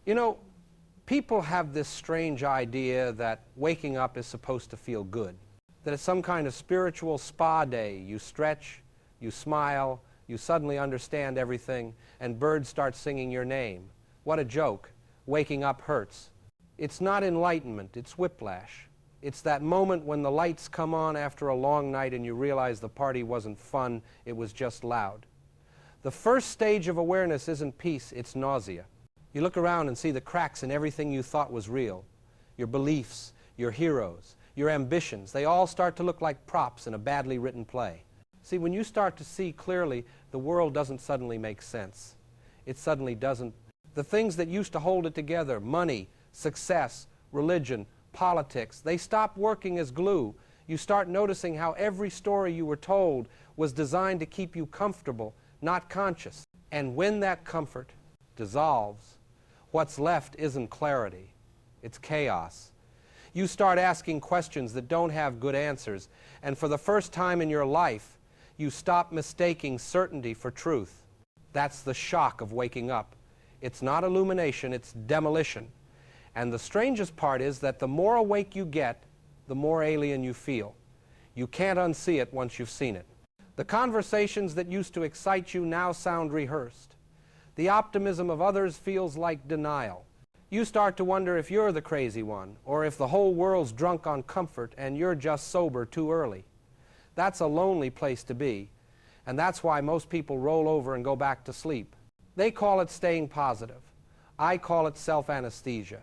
You know, people have this strange idea that waking up is supposed to feel good, that it's some kind of spiritual spa day. You stretch, you smile, you suddenly understand everything, and birds start singing your name. What a joke. Waking up hurts. It's not enlightenment, it's whiplash. It's that moment when the lights come on after a long night and you realize the party wasn't fun, it was just loud. The first stage of awareness isn't peace, it's nausea. You look around and see the cracks in everything you thought was real. Your beliefs, your heroes, your ambitions, they all start to look like props in a badly written play. See, when you start to see clearly, the world doesn't suddenly make sense. It suddenly doesn't. The things that used to hold it together, money, success, religion, politics, they stop working as glue. You start noticing how every story you were told was designed to keep you comfortable, not conscious. And when that comfort dissolves, what's left isn't clarity, it's chaos. You start asking questions that don't have good answers, and for the first time in your life, you stop mistaking certainty for truth. That's the shock of waking up. It's not illumination, it's demolition. And the strangest part is that the more awake you get, the more alien you feel. You can't unsee it once you've seen it. The conversations that used to excite you now sound rehearsed. The optimism of others feels like denial. You start to wonder if you're the crazy one, or if the whole world's drunk on comfort and you're just sober too early. That's a lonely place to be, and that's why most people roll over and go back to sleep. They call it staying positive. I call it self-anesthesia.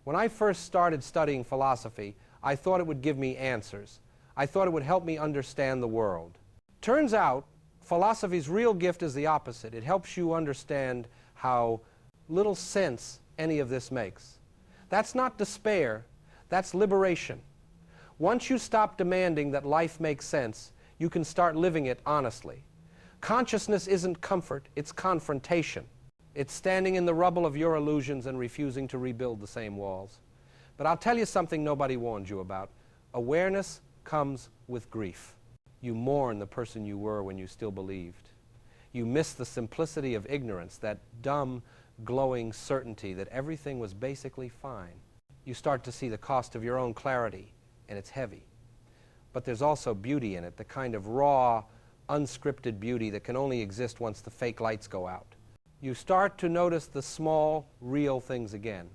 When I first started studying philosophy, I thought it would give me answers. I thought it would help me understand the world. Turns out, philosophy's real gift is the opposite. It helps you understand how little sense any of this makes. That's not despair, that's liberation. Once you stop demanding that life makes sense, you can start living it honestly. Consciousness isn't comfort, it's confrontation. It's standing in the rubble of your illusions and refusing to rebuild the same walls. But I'll tell you something nobody warned you about. Awareness comes with grief. You mourn the person you were when you still believed. You miss the simplicity of ignorance, that dumb, glowing certainty that everything was basically fine. You start to see the cost of your own clarity, and it's heavy. But there's also beauty in it, the kind of raw, unscripted beauty that can only exist once the fake lights go out. You start to notice the small, real things again.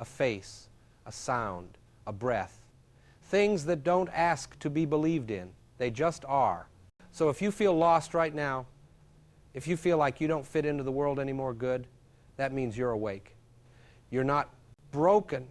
A face, a sound, a breath. Things that don't ask to be believed in. They just are. So if you feel lost right now, if you feel like you don't fit into the world anymore good, that means you're awake. You're not broken.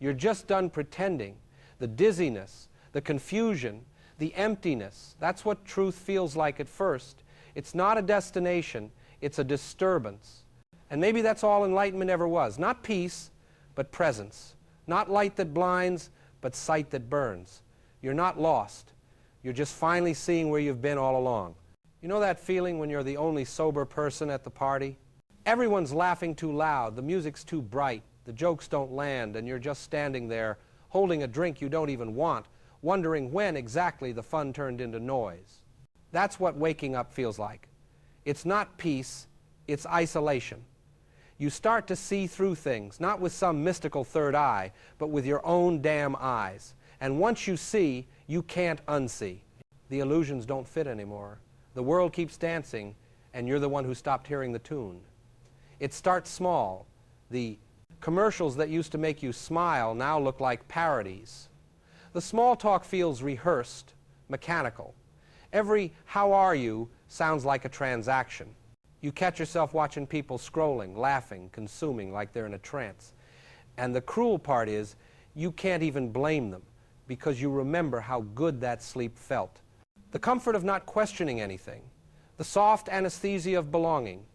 You're just done pretending. The dizziness, the confusion, the emptiness, that's what truth feels like at first. It's not a destination, it's a disturbance. And maybe that's all enlightenment ever was. Not peace, but presence. Not light that blinds, but sight that burns. You're not lost. You're just finally seeing where you've been all along. You know that feeling when you're the only sober person at the party? Everyone's laughing too loud, the music's too bright, the jokes don't land, and you're just standing there holding a drink you don't even want, wondering when exactly the fun turned into noise. That's what waking up feels like. It's not peace, it's isolation. You start to see through things, not with some mystical third eye, but with your own damn eyes. And once you see, you can't unsee. The illusions don't fit anymore. The world keeps dancing, and you're the one who stopped hearing the tune. It starts small. The commercials that used to make you smile now look like parodies. The small talk feels rehearsed, mechanical. Every "how are you" sounds like a transaction. You catch yourself watching people scrolling, laughing, consuming like they're in a trance. And the cruel part is, you can't even blame them because you remember how good that sleep felt. The comfort of not questioning anything, the soft anesthesia of belonging.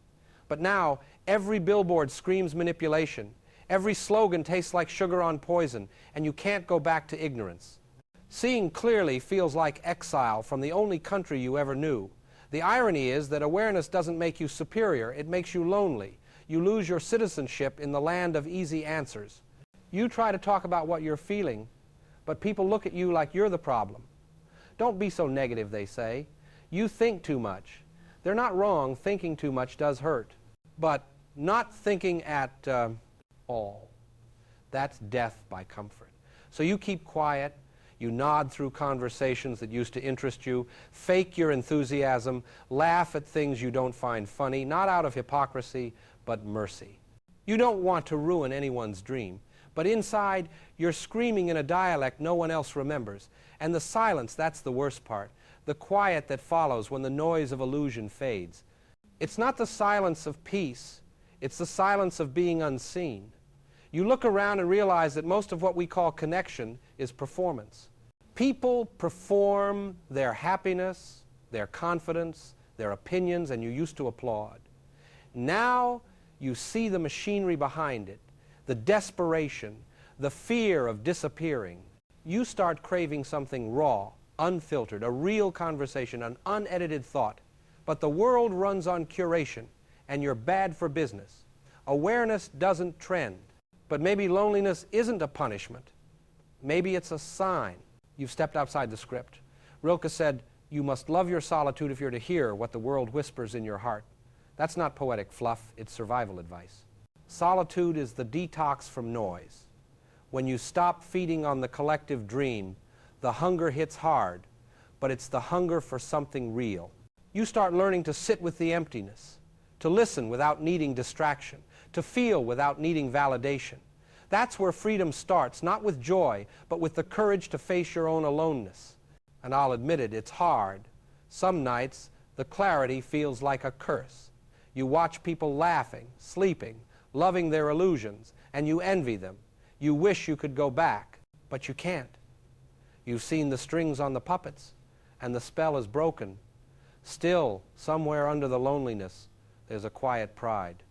But now, every billboard screams manipulation. Every slogan tastes like sugar on poison, and you can't go back to ignorance. Seeing clearly feels like exile from the only country you ever knew. The irony is that awareness doesn't make you superior, it makes you lonely. You lose your citizenship in the land of easy answers. You try to talk about what you're feeling, but people look at you like you're the problem. Don't be so negative, they say. You think too much. They're not wrong, thinking too much does hurt. But not thinking at all. That's death by comfort. So you keep quiet, you nod through conversations that used to interest you, fake your enthusiasm, laugh at things you don't find funny, not out of hypocrisy, but mercy. You don't want to ruin anyone's dream, but inside you're screaming in a dialect no one else remembers. And the silence, that's the worst part. The quiet that follows when the noise of illusion fades. It's not the silence of peace, it's the silence of being unseen. You look around and realize that most of what we call connection is performance. People perform their happiness, their confidence, their opinions, and you used to applaud. Now you see the machinery behind it, the desperation, the fear of disappearing. You start craving something raw, unfiltered, a real conversation, an unedited thought. But the world runs on curation, and you're bad for business. Awareness doesn't trend. But maybe loneliness isn't a punishment. Maybe it's a sign. You've stepped outside the script. Rilke said, "You must love your solitude if you're to hear what the world whispers in your heart." That's not poetic fluff, it's survival advice. Solitude is the detox from noise. When you stop feeding on the collective dream, the hunger hits hard, but it's the hunger for something real. You start learning to sit with the emptiness, to listen without needing distraction, to feel without needing validation. That's where freedom starts, not with joy, but with the courage to face your own aloneness. And I'll admit it, it's hard. Some nights, the clarity feels like a curse. You watch people laughing, sleeping, loving their illusions, and you envy them. You wish you could go back, but you can't. You've seen the strings on the puppets, and the spell is broken. Still, somewhere under the loneliness, there's a quiet pride.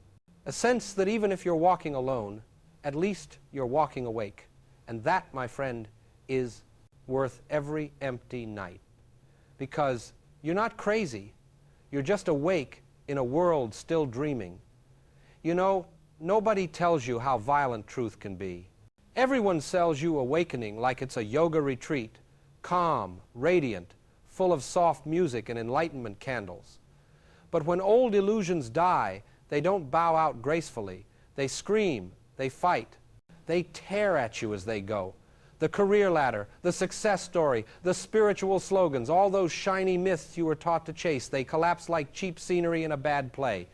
A sense that even if you're walking alone, at least you're walking awake. And that, my friend, is worth every empty night. Because you're not crazy. You're just awake in a world still dreaming. You know, nobody tells you how violent truth can be. Everyone sells you awakening like it's a yoga retreat, calm, radiant, full of soft music and enlightenment candles. But when old illusions die, they don't bow out gracefully. They scream, they fight, they tear at you as they go. The career ladder, the success story, the spiritual slogans, all those shiny myths you were taught to chase, they collapse like cheap scenery in a bad play.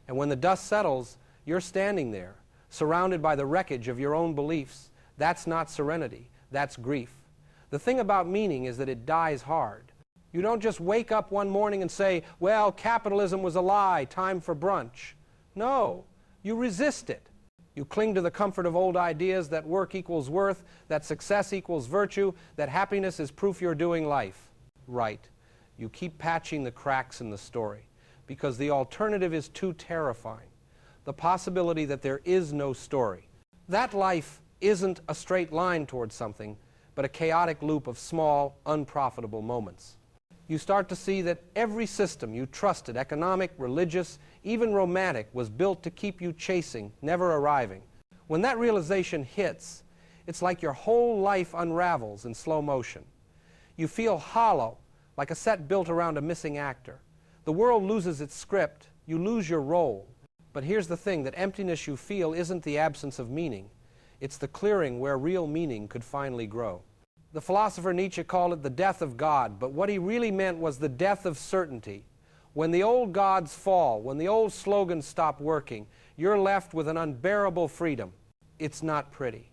And when the dust settles, you're standing there, surrounded by the wreckage of your own beliefs. That's not serenity, that's grief. The thing about meaning is that it dies hard. You don't just wake up one morning and say, well, capitalism was a lie, time for brunch. No, you resist it. You cling to the comfort of old ideas that work equals worth, that success equals virtue, that happiness is proof you're doing life. Right. You keep patching the cracks in the story because the alternative is too terrifying. The possibility that there is no story. That life isn't a straight line towards something, but a chaotic loop of small, unprofitable moments. You start to see that every system you trusted, economic, religious, even romantic, was built to keep you chasing, never arriving. When that realization hits, it's like your whole life unravels in slow motion. You feel hollow, like a set built around a missing actor. The world loses its script, you lose your role. But here's the thing, that emptiness you feel isn't the absence of meaning. It's the clearing where real meaning could finally grow. The philosopher Nietzsche called it the death of God, but what he really meant was the death of certainty. When the old gods fall, when the old slogans stop working, you're left with an unbearable freedom. It's not pretty.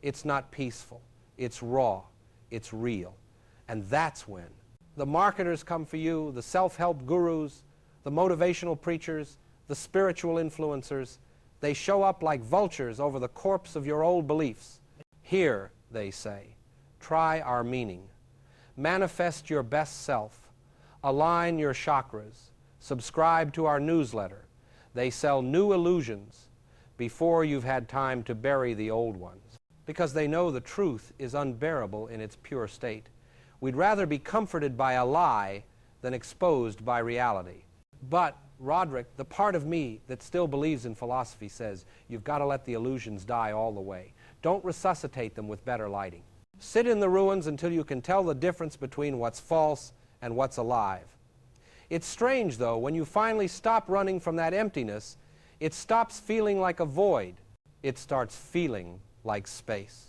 It's not peaceful. It's raw. It's real. And that's when the marketers come for you, the self-help gurus, the motivational preachers, the spiritual influencers. They show up like vultures over the corpse of your old beliefs. Here, they say, try our meaning. Manifest your best self. Align your chakras. Subscribe to our newsletter. They sell new illusions before you've had time to bury the old ones, because they know the truth is unbearable in its pure state. We'd rather be comforted by a lie than exposed by reality. But Roderick, the part of me that still believes in philosophy, says you've got to let the illusions die all the way. Don't resuscitate them with better lighting. Sit in the ruins until you can tell the difference between what's false and what's alive. It's strange, though, when you finally stop running from that emptiness, it stops feeling like a void. it starts feeling like space.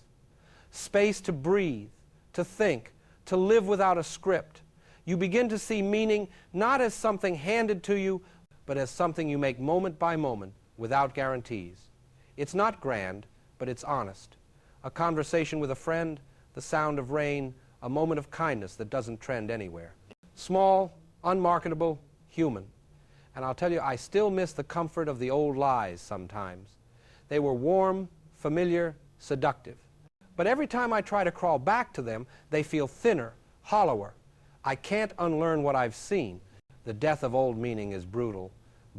Space to breathe, to think, to live without a script. You begin to see meaning not as something handed to you, but as something you make moment by moment without guarantees. It's not grand, but it's honest. A conversation with a friend, the sound of rain, a moment of kindness that doesn't trend anywhere. Small, unmarketable, human. And I'll tell you, I still miss the comfort of the old lies sometimes. They were warm, familiar, seductive. But every time I try to crawl back to them, they feel thinner, hollower. I can't unlearn what I've seen. The death of old meaning is brutal,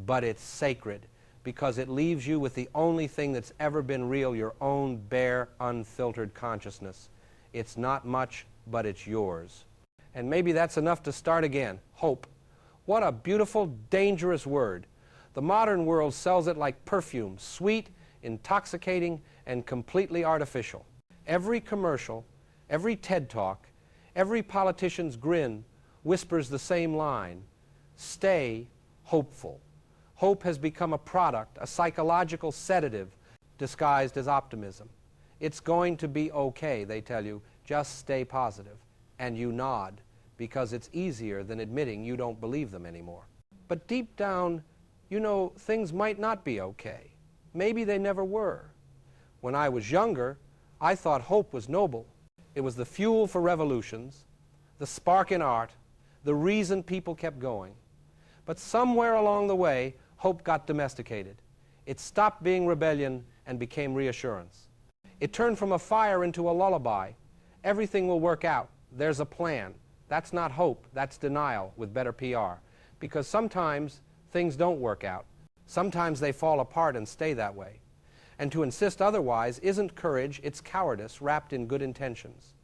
but it's sacred because it leaves you with the only thing that's ever been real, your own bare, unfiltered consciousness. It's not much, but it's yours. And maybe that's enough to start again. Hope. What a beautiful, dangerous word. The modern world sells it like perfume, sweet, intoxicating, and completely artificial. Every commercial, every TED Talk, every politician's grin whispers the same line: stay hopeful. Hope has become a product, a psychological sedative disguised as optimism. It's going to be okay, they tell you. Just stay positive. And you nod, because it's easier than admitting you don't believe them anymore. But deep down, you know, things might not be okay. Maybe they never were. When I was younger, I thought hope was noble. It was the fuel for revolutions, the spark in art, the reason people kept going. But somewhere along the way, hope got domesticated. It stopped being rebellion and became reassurance. It turned from a fire into a lullaby. Everything will work out. There's a plan. That's not hope. That's denial with better PR. Because sometimes things don't work out. Sometimes they fall apart and stay that way. And to insist otherwise isn't courage, it's cowardice wrapped in good intentions.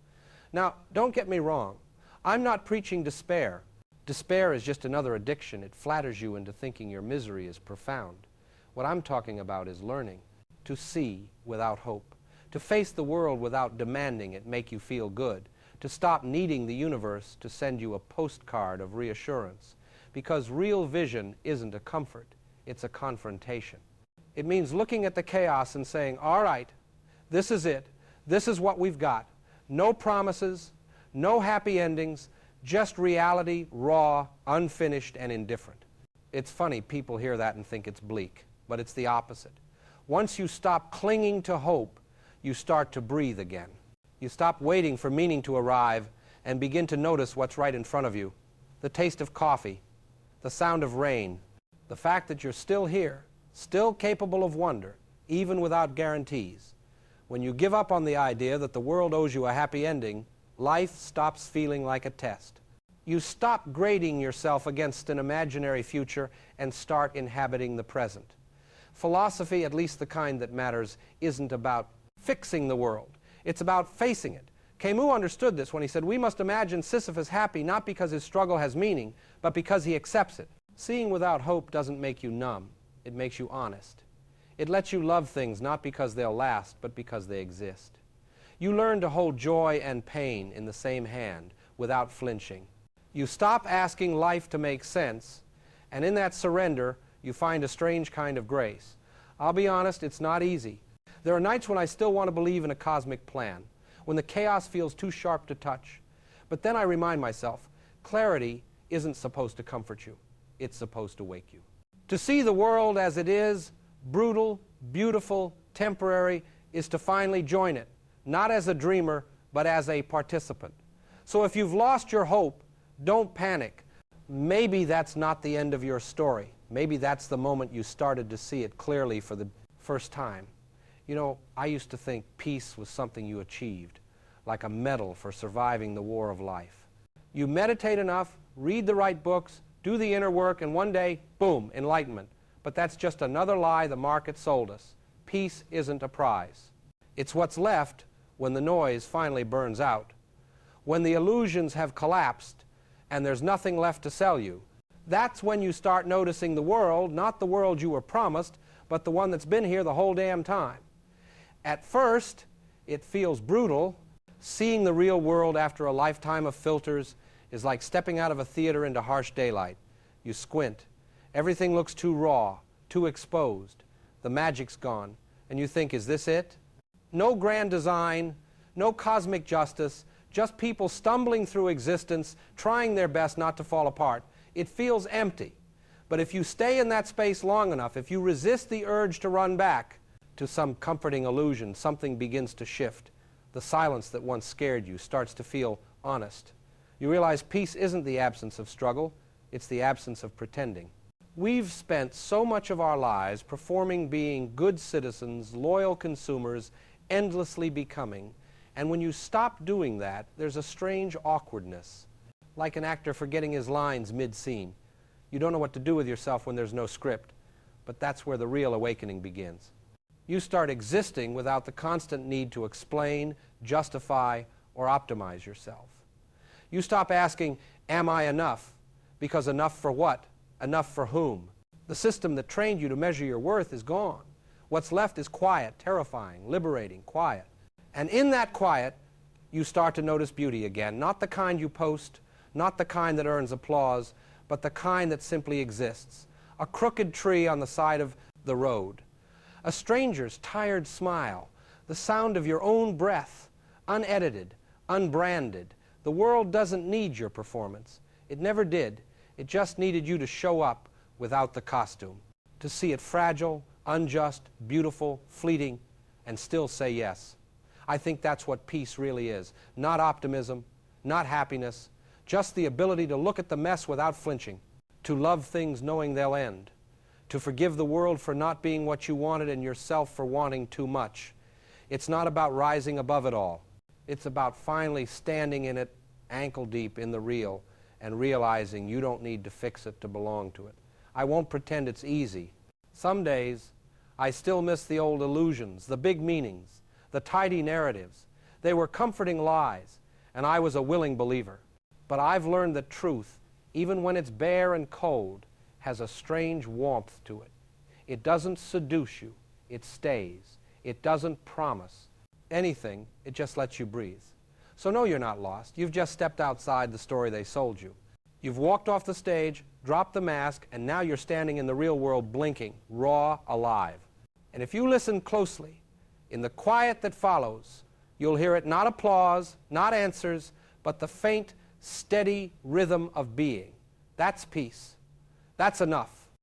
Now, don't get me wrong. I'm not preaching despair. Despair is just another addiction. It flatters you into thinking your misery is profound. What I'm talking about is learning to see without hope, to face the world without demanding it make you feel good, to stop needing the universe to send you a postcard of reassurance, because real vision isn't a comfort, it's a confrontation. It means looking at the chaos and saying, all right, this is it, this is what we've got. No promises, no happy endings, just reality, raw, unfinished, and indifferent. It's funny, people hear that and think it's bleak, but it's the opposite. Once you stop clinging to hope, you start to breathe again. You stop waiting for meaning to arrive and begin to notice what's right in front of you. The taste of coffee, the sound of rain, the fact that you're still here, still capable of wonder, even without guarantees. When you give up on the idea that the world owes you a happy ending, life stops feeling like a test. You stop grading yourself against an imaginary future and start inhabiting the present. Philosophy, at least the kind that matters, isn't about fixing the world. It's about facing it. Camus understood this when he said, we must imagine Sisyphus happy not because his struggle has meaning, but because he accepts it. Seeing without hope doesn't make you numb. It makes you honest. It lets you love things not because they'll last, but because they exist. You learn to hold joy and pain in the same hand without flinching. You stop asking life to make sense, and in that surrender, you find a strange kind of grace. I'll be honest, it's not easy. There are nights when I still want to believe in a cosmic plan, when the chaos feels too sharp to touch. But then I remind myself, clarity isn't supposed to comfort you. It's supposed to wake you. To see the world as it is, brutal, beautiful, temporary, is to finally join it, not as a dreamer, but as a participant. So if you've lost your hope, don't panic. Maybe that's not the end of your story. Maybe that's the moment you started to see it clearly for the first time. You know, I used to think peace was something you achieved, like a medal for surviving the war of life. You meditate enough, read the right books, do the inner work, and one day, boom, enlightenment. But that's just another lie the market sold us. Peace isn't a prize. It's what's left when the noise finally burns out, when the illusions have collapsed and there's nothing left to sell you. That's when you start noticing the world, not the world you were promised, but the one that's been here the whole damn time. At first, it feels brutal. Seeing the real world after a lifetime of filters is like stepping out of a theater into harsh daylight. You squint. Everything looks too raw, too exposed. The magic's gone, and you think, is this it? No grand design, no cosmic justice, just people stumbling through existence, trying their best not to fall apart. It feels empty. But if you stay in that space long enough, if you resist the urge to run back to some comforting illusion, something begins to shift. The silence that once scared you starts to feel honest. You realize peace isn't the absence of struggle, it's the absence of pretending. We've spent so much of our lives performing being good citizens, loyal consumers, endlessly becoming, and when you stop doing that, there's a strange awkwardness, like an actor forgetting his lines mid-scene. You don't know what to do with yourself when there's no script, but that's where the real awakening begins. You start existing without the constant need to explain, justify, or optimize yourself. You stop asking, am I enough? Because enough for what? Enough for whom? The system that trained you to measure your worth is gone. What's left is quiet, terrifying, liberating, quiet. And in that quiet, you start to notice beauty again. Not the kind you post, not the kind that earns applause, but the kind that simply exists. A crooked tree on the side of the road. A stranger's tired smile. The sound of your own breath. Unedited, unbranded. The world doesn't need your performance. It never did. It just needed you to show up without the costume. To see it fragile, unjust, beautiful, fleeting, and still say yes. I think that's what peace really is. Not optimism, not happiness, just the ability to look at the mess without flinching, to love things knowing they'll end, to forgive the world for not being what you wanted and yourself for wanting too much. It's not about rising above it all. It's about finally standing in it ankle deep in the real and realizing you don't need to fix it to belong to it. I won't pretend it's easy. Some days, I still miss the old illusions, the big meanings, the tidy narratives. They were comforting lies, and I was a willing believer. But I've learned that truth, even when it's bare and cold, has a strange warmth to it. It doesn't seduce you, it stays. It doesn't promise anything, it just lets you breathe. So no, you're not lost. You've just stepped outside the story they sold you. You've walked off the stage, dropped the mask, and now you're standing in the real world blinking, raw, alive. And if you listen closely, in the quiet that follows, you'll hear it not applause, not answers, but the faint, steady rhythm of being. That's peace. That's enough.